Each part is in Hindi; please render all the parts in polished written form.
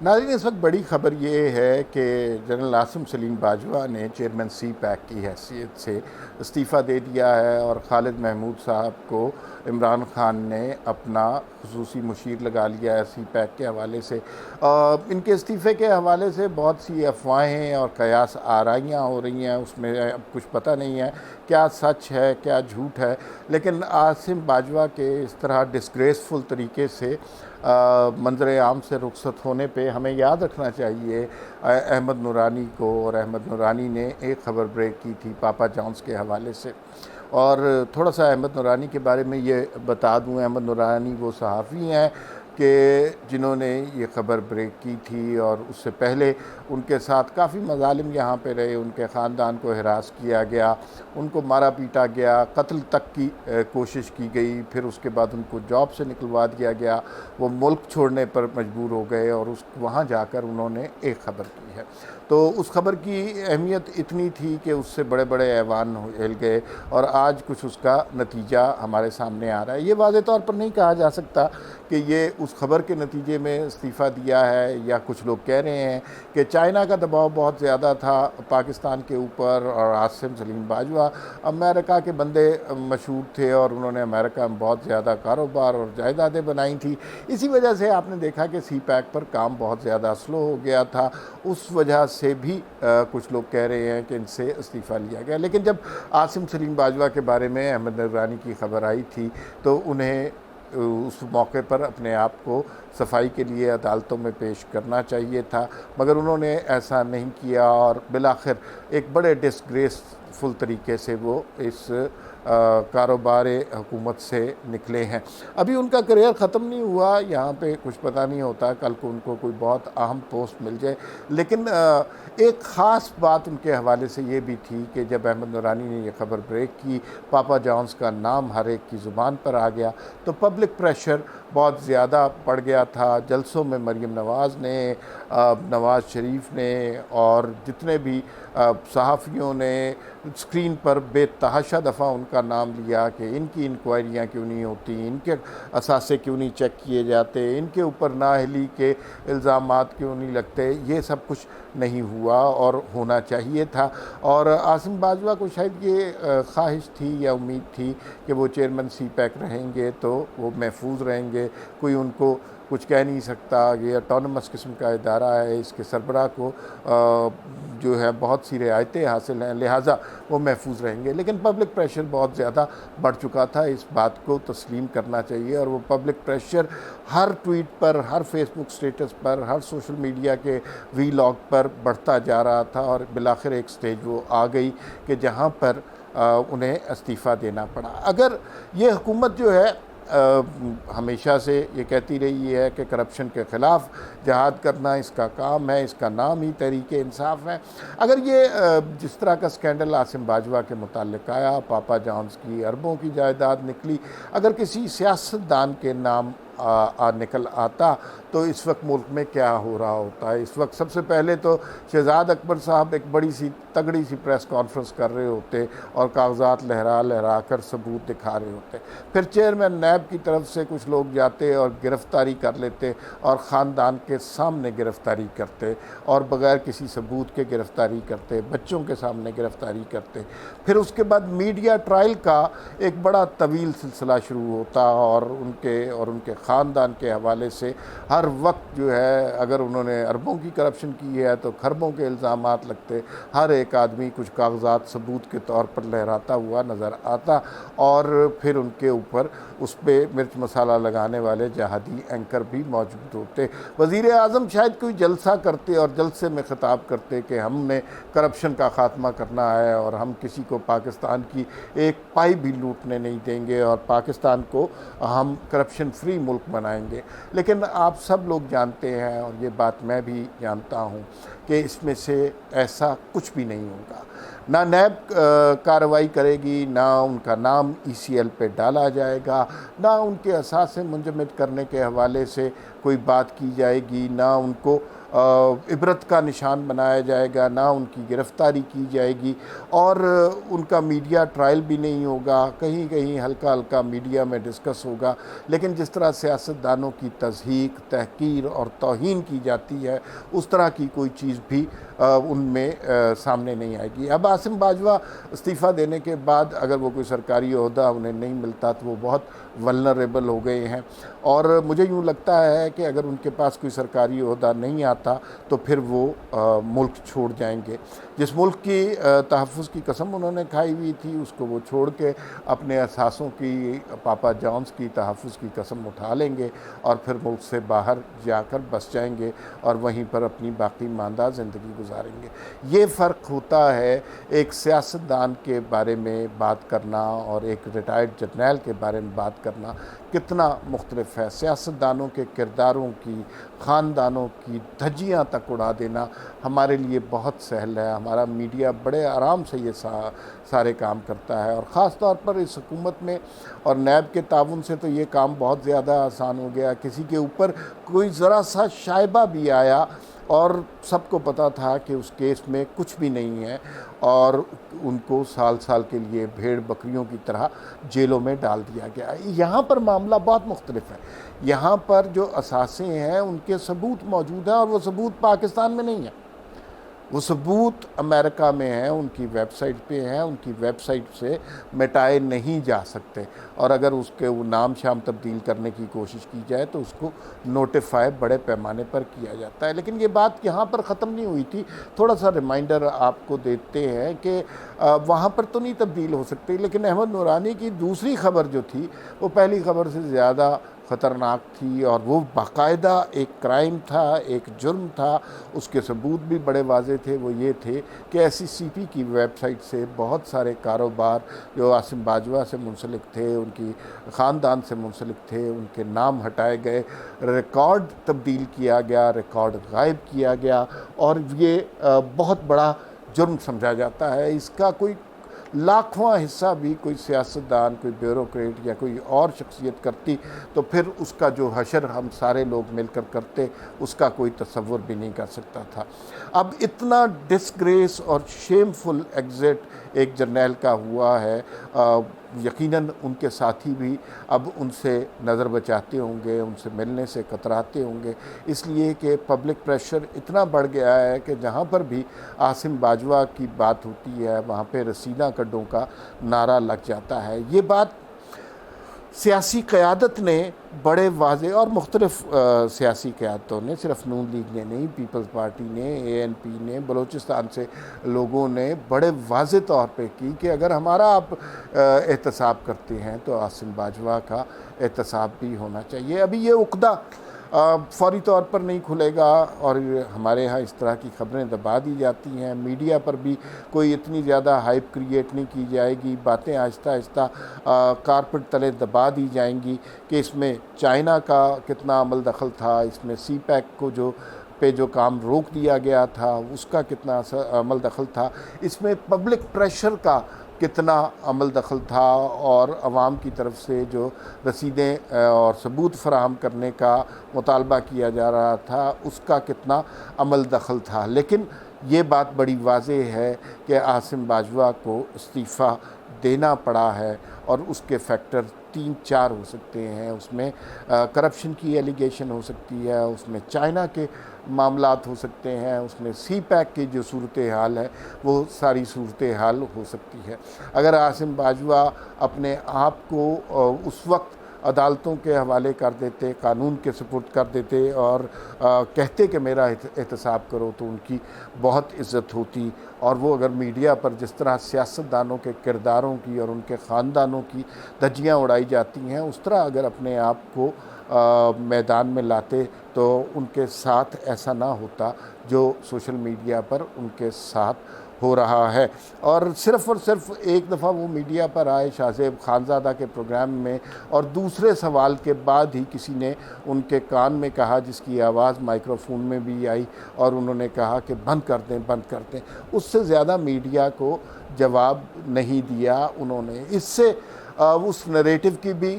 नाज़रीन, इस वक्त बड़ी ख़बर ये है कि जनरल आसिम सलीम बाजवा ने चेयरमैन सी पैक की हैसियत से इस्तीफ़ा दे दिया है और खालिद महमूद साहब को इमरान खान ने अपना खुसूसी मुशीर लगा लिया है सी पैक के हवाले से। इनके इस्तीफ़े के हवाले से बहुत सी अफवाहें और कयास आराइयाँ हो रही हैं, उसमें अब कुछ पता नहीं है क्या सच है क्या झूठ है। लेकिन आसिम बाजवा के इस तरह डिस्ग्रेसफुल तरीके से मंजर आम से रुखसत होने पे हमें याद रखना चाहिए अहमद नूरानी को। और अहमद नूरानी ने एक ख़बर ब्रेक की थी पापा जॉन्स के हवाले से। और थोड़ा सा अहमद नूरानी के बारे में ये बता दूं, अहमद नूरानी वो सहाफ़ी हैं कि जिन्होंने ये ख़बर ब्रेक की थी और उससे पहले उनके साथ काफ़ी मज़ालिम यहाँ पे रहे। उनके ख़ानदान को हिरास किया गया, उनको मारा पीटा गया, कत्ल तक की कोशिश की गई, फिर उसके बाद उनको जॉब से निकलवा दिया गया। वो मुल्क छोड़ने पर मजबूर हो गए और वहाँ जाकर उन्होंने एक ख़बर की है। तो उस ख़बर की अहमियत इतनी थी कि उससे बड़े बड़े ऐवान हिल गए और आज कुछ उसका नतीजा हमारे सामने आ रहा है। ये वाज़े तौर पर नहीं कहा जा सकता कि ये उस ख़बर के नतीजे में इस्तीफ़ा दिया है, या कुछ लोग कह रहे हैं कि चाइना का दबाव बहुत ज़्यादा था पाकिस्तान के ऊपर और आसिम सलीम बाजवा अमेरिका के बंदे मशहूर थे और उन्होंने अमेरिका में बहुत ज़्यादा कारोबार और जायदादें बनाई थी। इसी वजह से आपने देखा कि सी पैक पर काम बहुत ज़्यादा स्लो हो गया था। उस वजह से भी कुछ लोग कह रहे हैं कि इनसे इस्तीफ़ा लिया गया। लेकिन जब आसिम सलीम बाजवा के बारे में अहमद नूरानी की खबर आई थी तो उन्हें उस मौके पर अपने आप को सफाई के लिए अदालतों में पेश करना चाहिए था, मगर उन्होंने ऐसा नहीं किया और बिलाखिर एक बड़े डिस्ग्रेसफुल तरीके से वो इस कारोबार हुकूमत से निकले हैं। अभी उनका करियर ख़त्म नहीं हुआ, यहाँ पे कुछ पता नहीं होता, कल को उनको कोई बहुत अहम पोस्ट मिल जाए। लेकिन एक ख़ास बात उनके हवाले से ये भी थी कि जब अहमद नूरानी ने यह खबर ब्रेक की, पापा जॉन्स का नाम हर एक की ज़ुबान पर आ गया, तो पब्लिक प्रेशर बहुत ज़्यादा पड़ गया था। जलसों में मरीम नवाज़ ने, नवाज़ शरीफ ने और जितने भी सहाफ़ियों ने स्क्रीन पर बेतहाशा दफ़ा उनका नाम लिया कि इनकी इंक्वायरियाँ क्यों नहीं होती, इनके असासे क्यों नहीं चेक किए जाते, इनके ऊपर नाअहली के इल्ज़ामात क्यों नहीं लगते। ये सब कुछ नहीं हुआ और होना चाहिए था। और आसिम बाजवा को शायद ये ख्वाहिश थी या उम्मीद थी कि वो चेयरमैन सी पैक रहेंगे तो वो महफूज रहेंगे, कोई उनको कुछ कह नहीं सकता। ये ऑटोनमस किस्म का इदारा है, इसके सरबराह को जो है बहुत सी रियायतें हासिल हैं, लिहाजा वो महफूज रहेंगे। लेकिन पब्लिक प्रेशर बहुत ज़्यादा बढ़ चुका था, इस बात को तस्लीम करना चाहिए। और वो पब्लिक प्रेशर हर ट्वीट पर, हर फेसबुक स्टेटस पर, हर सोशल मीडिया के वीलॉग पर बढ़ता जा रहा था और बिलाखिर एक स्टेज वो आ गई कि जहाँ पर उन्हें इस्तीफ़ा देना पड़ा। अगर ये हुकूमत जो है हमेशा से ये कहती रही है कि करप्शन के ख़िलाफ़ जहाद करना इसका काम है, इसका नाम ही तहरीक इंसाफ है। अगर ये जिस तरह का स्कैंडल आसिम बाजवा के मुताल्लिक आया, पापा जॉन्स की अरबों की जायदाद निकली, अगर किसी सियासतदान के नाम निकल आता तो इस वक्त मुल्क में क्या हो रहा होता है। इस वक्त सबसे पहले तो शहजाद अकबर साहब एक बड़ी सी तगड़ी सी प्रेस कॉन्फ्रेंस कर रहे होते और कागजात लहरा लहरा कर सबूत दिखा रहे होते। फिर चेयरमैन नैब की तरफ से कुछ लोग जाते और गिरफ़्तारी कर लेते और ख़ानदान के सामने गिरफ़्तारी करते और बग़ैर किसी सबूत के गिरफ़्तारी करते, बच्चों के सामने गिरफ़्तारी करते। फिर उसके बाद मीडिया ट्रायल का एक बड़ा तवील सिलसिला शुरू होता और उनके ख़ानदान के हवाले से हर वक्त जो है, अगर उन्होंने अरबों की करप्शन की है तो खरबों के इल्ज़ामात लगते। हर एक आदमी कुछ कागजात सबूत के तौर पर लहराता हुआ नज़र आता और फिर उनके ऊपर उस पर मिर्च मसाला लगाने वाले जहादी एंकर भी मौजूद होते। वज़ीर आज़म शायद कोई जलसा करते और जलसे में ख़िताब करते कि हमने करप्शन का ख़ात्मा करना है और हम किसी को पाकिस्तान की एक पाई भी लूटने नहीं देंगे और पाकिस्तान को हम करप्शन फ्री मुल्क बनाएंगे। लेकिन आप सब लोग जानते हैं और ये बात मैं भी जानता हूँ कि इसमें से ऐसा कुछ भी नहीं होगा। ना नैब कार्रवाई करेगी, ना उनका नाम ECL पे डाला जाएगा, ना उनके असासे मुंजमद करने के हवाले से कोई बात की जाएगी, ना उनको इबरत का निशान बनाया जाएगा, ना उनकी गिरफ़्तारी की जाएगी और उनका मीडिया ट्रायल भी नहीं होगा। कहीं कहीं हल्का हल्का मीडिया में डिस्कस होगा, लेकिन जिस तरह सियासतदानों की तज़हीक, तहक़ीर और तौहीन की जाती है, उस तरह की कोई चीज़ भी उनमें सामने नहीं आएगी। अब आसिम बाजवा इस्तीफ़ा देने के बाद अगर वो कोई सरकारी ओहदा उन्हें नहीं मिलता तो वो बहुत वल्नरेबल हो गए हैं और मुझे यूँ लगता है कि अगर उनके पास कोई सरकारी ओहदा नहीं आता तो फिर वो मुल्क छोड़ जाएंगे। जिस मुल्क की तहफ़्फ़ुज़ की कसम उन्होंने खाई हुई थी उसको वो छोड़ के अपने असासों की, पापा जॉन्स की तहफ़्फ़ुज़ की कसम उठा लेंगे और फिर मुल्क से बाहर जाकर बस जाएंगे और वहीं पर अपनी बाकी मांदा ज़िंदगी गुजारेंगे। ये फ़र्क होता है एक सियासतदान के बारे में बात करना और एक रिटायर्ड जर्नैल के बारे में बात करना कितना मुख्तलिफ है। सियासतदानों के किरदारों की, ख़ानदानों की धज्जियाँ तक उड़ा देना हमारे लिए बहुत सहल है। हमारा मीडिया बड़े आराम से ये सारे काम करता है और ख़ास तौर पर इस हुकूमत में और नैब के ताउन से तो ये काम बहुत ज़्यादा आसान हो गया। किसी के ऊपर कोई ज़रा सा शाइबा भी आया और सबको पता था कि उस केस में कुछ भी नहीं है और उनको साल साल के लिए भेड़ बकरियों की तरह जेलों में डाल दिया गया। यहाँ पर मामला बहुत मुख्तलिफ है। यहाँ पर जो असासे हैं उनके सबूत मौजूद हैं और वो सबूत पाकिस्तान में नहीं है, वो सबूत अमेरिका में हैं, उनकी वेबसाइट पे हैं, उनकी वेबसाइट से मिटाए नहीं जा सकते और अगर उसके वो नाम शाम तब्दील करने की कोशिश की जाए तो उसको नोटिफाई बड़े पैमाने पर किया जाता है। लेकिन ये बात यहाँ पर ख़त्म नहीं हुई थी। थोड़ा सा रिमाइंडर आपको देते हैं कि वहाँ पर तो नहीं तब्दील हो सकती, लेकिन अहमद नूरानी की दूसरी ख़बर जो थी वो पहली ख़बर से ज़्यादा ख़तरनाक थी और वो बाकायदा एक क्राइम था, एक जुर्म था। उसके सबूत भी बड़े वाज़े थे। वो ये थे कि SCCP की वेबसाइट से बहुत सारे कारोबार जो आसिम बाजवा से मुंसलिक थे, उनकी ख़ानदान से मुंसलिक थे, उनके नाम हटाए गए, रिकॉर्ड तब्दील किया गया, रिकॉर्ड गायब किया गया और ये बहुत बड़ा जुर्म समझा जाता है। इसका कोई लाखवां हिस्सा भी कोई सियासतदान, कोई ब्यूरोक्रेट या कोई और शख्सियत करती तो फिर उसका जो हशर हम सारे लोग मिलकर करते उसका कोई तसव्वुर भी नहीं कर सकता था। अब इतना डिसग्रेस और शेमफुल एग्ज़िट एक जर्नैल का हुआ है, यकीनन उनके साथी भी अब उनसे नज़र बचाते होंगे, उनसे मिलने से कतराते होंगे, इसलिए कि पब्लिक प्रेशर इतना बढ़ गया है कि जहाँ पर भी आसिम बाजवा की बात होती है वहाँ पे रसीना कड्डों का नारा लग जाता है। ये बात सियासी क़यादत ने बड़े वाज़े और मुख्तलिफ़ सियासी क़यादतों ने, सिर्फ नून लीग ने नहीं, पीपल्स पार्टी ने, ANP ने, बलूचिस्तान से लोगों ने बड़े वाज़े तौर पे की कि अगर हमारा आप एहतसाब करते हैं तो आसिम बाजवा का एहतसाब भी होना चाहिए। अभी ये उक़दा फ़ौरी तौर पर नहीं खुलेगा और हमारे यहाँ इस तरह की ख़बरें दबा दी जाती हैं। मीडिया पर भी कोई इतनी ज़्यादा हाइप क्रिएट नहीं की जाएगी, बातें आहिस्ता आहिस्ता कारपेट तले दबा दी जाएंगी कि इसमें चाइना का कितना अमल दखल था, इसमें CPEC को जो काम रोक दिया गया था उसका कितना अमल दखल था, इसमें पब्लिक प्रेशर का कितना अमल दखल था और आवाम की तरफ से जो रसीदें और सबूत फराहम करने का मुतालबा किया जा रहा था उसका कितना अमल दखल था। लेकिन ये बात बड़ी वाज़ेह है कि आसिम बाजवा को इस्तीफ़ा देना पड़ा है और उसके फैक्टर 3-4 हो सकते हैं। उसमें करप्शन की एलिगेशन हो सकती है, उसमें चाइना के मामलात हो सकते हैं, उसमें CPEC की जो सूरत हाल है वो सारी सूरत हाल हो सकती है। अगर आसिम बाजवा अपने आप को उस वक्त अदालतों के हवाले कर देते, कानून के सुपुर्द कर देते और कहते कि मेरा एहतसाब करो तो उनकी बहुत इज़्ज़त होती और वो अगर मीडिया पर जिस तरह सियासतदानों के किरदारों की और उनके ख़ानदानों की धज्जियाँ उड़ाई जाती हैं उस तरह अगर अपने आप को मैदान में लाते तो उनके साथ ऐसा ना होता जो सोशल मीडिया पर उनके साथ हो रहा है। और सिर्फ़ एक दफ़ा वो मीडिया पर आए शाहज़ेब खानज़ादा के प्रोग्राम में और दूसरे सवाल के बाद ही किसी ने उनके कान में कहा, जिसकी आवाज़ माइक्रोफोन में भी आई और उन्होंने कहा कि बंद कर दें। उससे ज़्यादा मीडिया को जवाब नहीं दिया उन्होंने। इससे उस नरेटिव की भी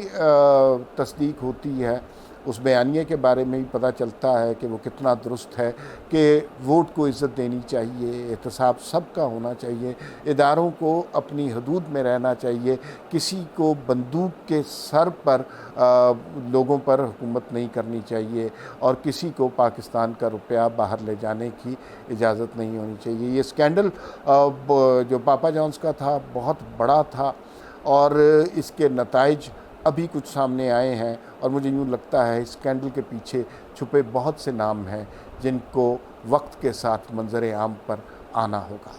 तस्दीक होती है उस बयानिए के बारे में भी पता चलता है कि वो कितना दुरुस्त है कि वोट को इज़्ज़त देनी चाहिए, एहतसाब सबका होना चाहिए, इदारों को अपनी हदूद में रहना चाहिए, किसी को बंदूक के सर पर लोगों पर हुकूमत नहीं करनी चाहिए और किसी को पाकिस्तान का रुपया बाहर ले जाने की इजाज़त नहीं होनी चाहिए। ये स्कैंडल जो पापा जॉन्स का था बहुत बड़ा था और इसके नताइज अभी कुछ सामने आए हैं और मुझे यूँ लगता है इस स्कैंडल के पीछे छुपे बहुत से नाम हैं जिनको वक्त के साथ मंजर आम पर आना होगा।